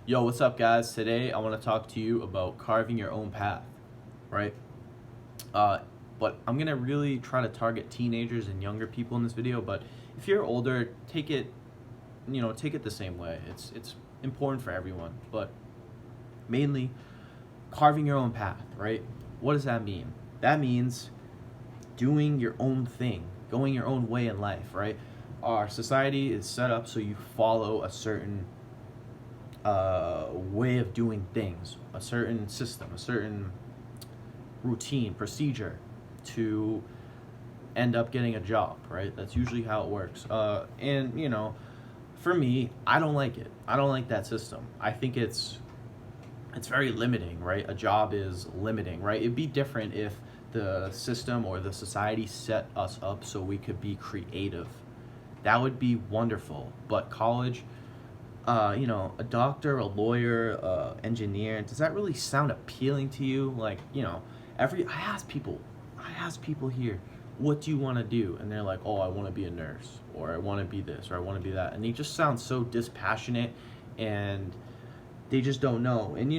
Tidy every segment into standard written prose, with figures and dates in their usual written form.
Yo, what's up, guys? Today I want to talk to you about carving your own path, right? Uh, but I'm gonna really try to target teenagers and younger people in this video. But if you're older, take it the same way. It's important for everyone, but mainly carving your own path, right? What does that mean? That means doing your own thing, going your own way in life, right? Our society is set up so you follow a certain way of doing things, a certain system, a certain routine, procedure to end up getting a job, right? That's usually how it works. And for me, I don't like it. I don't like that system. I think it's very limiting, right? A job is limiting, right? It'd be different if the system or the society set us up so we could be creative. That would be wonderful. But college, a doctor, a lawyer, engineer, does that really sound appealing to you? Like, I ask people here, what do you want to do? And they're like, oh, I want to be a nurse, or I want to be this, or I want to be that. And they just sound so dispassionate, and they just don't know. And,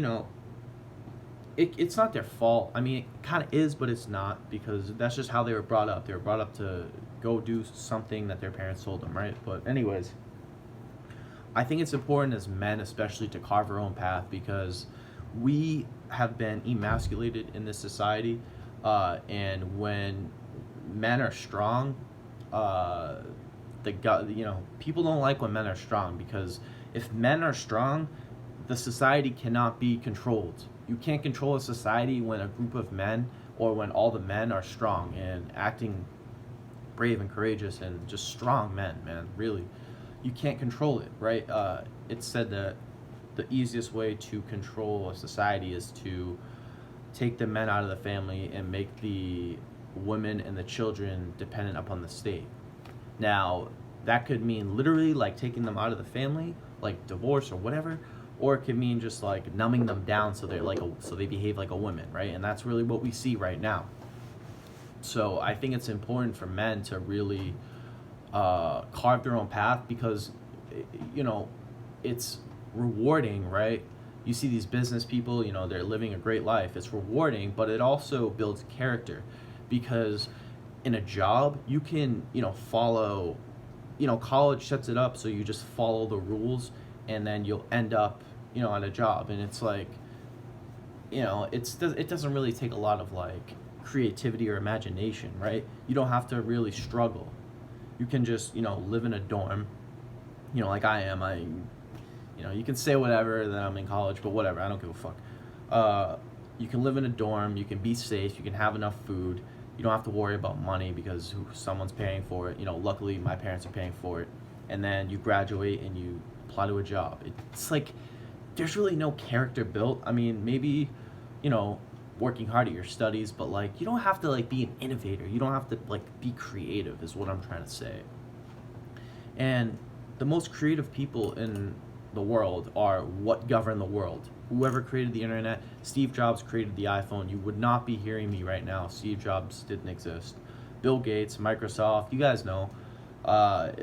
it's not their fault. I mean, it kind of is, but it's not, because that's just how they were brought up. They were brought up to go do something that their parents told them, right? But anyways, I think it's important as men, especially, to carve our own path, because we have been emasculated in this society, and when men are strong, people don't like when men are strong, because if men are strong, the society cannot be controlled. You can't control a society when a group of men, or when all the men are strong and acting brave and courageous and just strong men, man, really. You can't control it, right? It's said that the easiest way to control a society is to take the men out of the family and make the women and the children dependent upon the state. Now, that could mean literally like taking them out of the family, like divorce or whatever, or it could mean just like numbing them down so so they behave like a woman, right? And that's really what we see right now. So I think it's important for men to really carve their own path, because it's rewarding, right? You see these business people, they're living a great life. It's rewarding, but it also builds character, because in a job you can follow, college sets it up so you just follow the rules, and then you'll end up at a job. And it's like, it doesn't really take a lot of like creativity or imagination, right? You don't have to really struggle. You can just live in a dorm, like I am. You can say whatever that I'm in college, but whatever, I don't give a fuck. You can live in a dorm, you can be safe, you can have enough food, you don't have to worry about money because someone's paying for it. Luckily my parents are paying for it. And then you graduate and you apply to a job. It's like there's really no character built. I mean, maybe working hard at your studies, but like you don't have to like be an innovator. You don't have to like be creative, is what I'm trying to say. And the most creative people in the world are what govern the world. Whoever created the internet, Steve Jobs created the iPhone. You would not be hearing me right now if Steve Jobs didn't exist. Bill Gates, Microsoft, you guys know.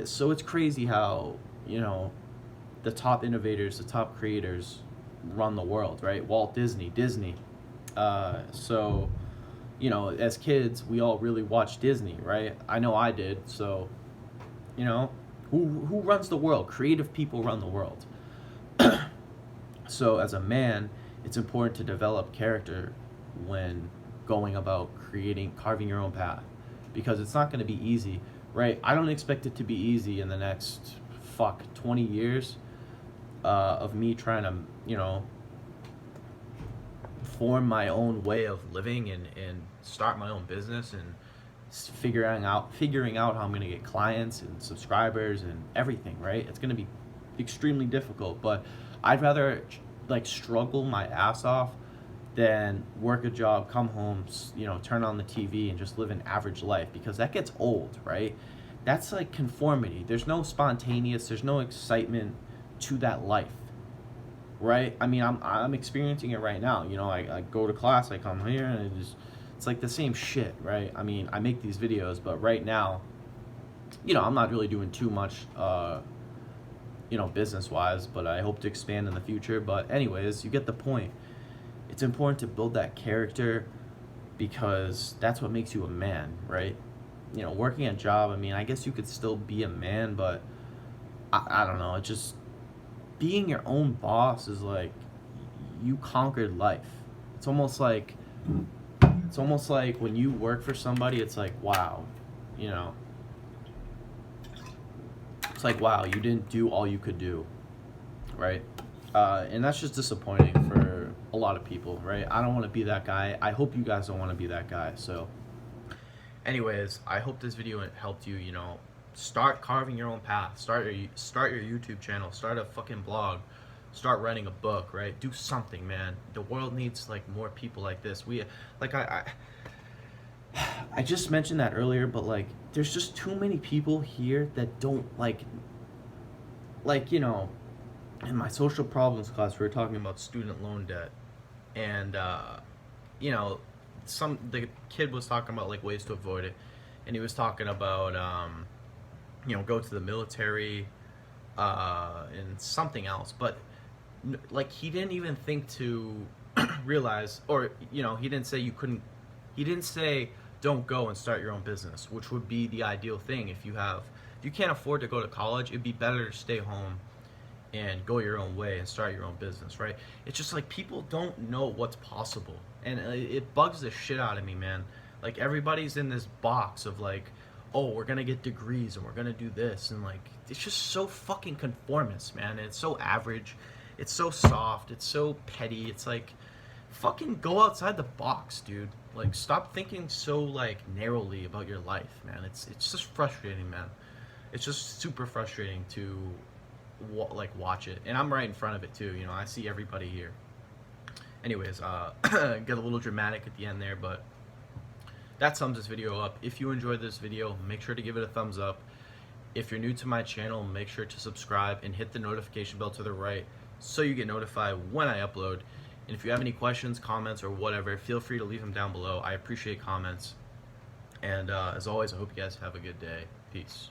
So it's crazy how the top innovators, the top creators run the world, right? Walt Disney. So as kids we all really watched Disney, right? I know I did. So who runs the world? Creative people run the world. So as a man, it's important to develop character when going about carving your own path, because it's not going to be easy, right? I don't expect it to be easy in the next 20 years of me trying to form my own way of living and start my own business and figuring out how I'm going to get clients and subscribers and everything, right? It's going to be extremely difficult, but I'd rather like struggle my ass off than work a job, come home, turn on the TV and just live an average life, because that gets old, right? That's like conformity. There's no spontaneous, there's no excitement to that life, right? I mean, I'm experiencing it right now. I go to class, I come here, and it's like the same shit, right? I mean, I make these videos, but right now, I'm not really doing too much business wise, but I hope to expand in the future. But anyways, you get the point. It's important to build that character because that's what makes you a man, right? Working a job, I mean, I guess you could still be a man, but I don't know. It just, being your own boss is like, you conquered life. It's almost like, when you work for somebody, it's like, wow, you know, it's like, wow, you didn't do all you could do, right? And that's just disappointing for a lot of people, right? I don't want to be that guy. I hope you guys don't want to be that guy. So anyways, I hope this video helped you, start carving your own path. Start your YouTube channel. Start a fucking blog. Start writing a book, right? Do something, man. The world needs like more people like this. I just mentioned that earlier, but like there's just too many people here that don't in my social problems class we were talking about student loan debt, and the kid was talking about like ways to avoid it, and he was talking about go to the military and something else, but like he didn't even think to realize, or he didn't say he didn't say don't go and start your own business, which would be the ideal thing. If you can't afford to go to college, it'd be better to stay home and go your own way and start your own business, right? It's just like people don't know what's possible, and it bugs the shit out of me, man. Like everybody's in this box of like, oh, we're gonna get degrees and we're gonna do this, and like it's just so fucking conformist, man. And it's so average, it's so soft, it's so petty. It's like, fucking go outside the box, dude. Like stop thinking so like narrowly about your life, man. It's just frustrating, man. It's just super frustrating to watch it, and I'm right in front of it too. I see everybody here. Anyways, get a little dramatic at the end there, but that sums this video up. If you enjoyed this video, make sure to give it a thumbs up. If you're new to my channel, make sure to subscribe and hit the notification bell to the right so you get notified when I upload. And if you have any questions, comments, or whatever, feel free to leave them down below. I appreciate comments. And as always, I hope you guys have a good day. Peace.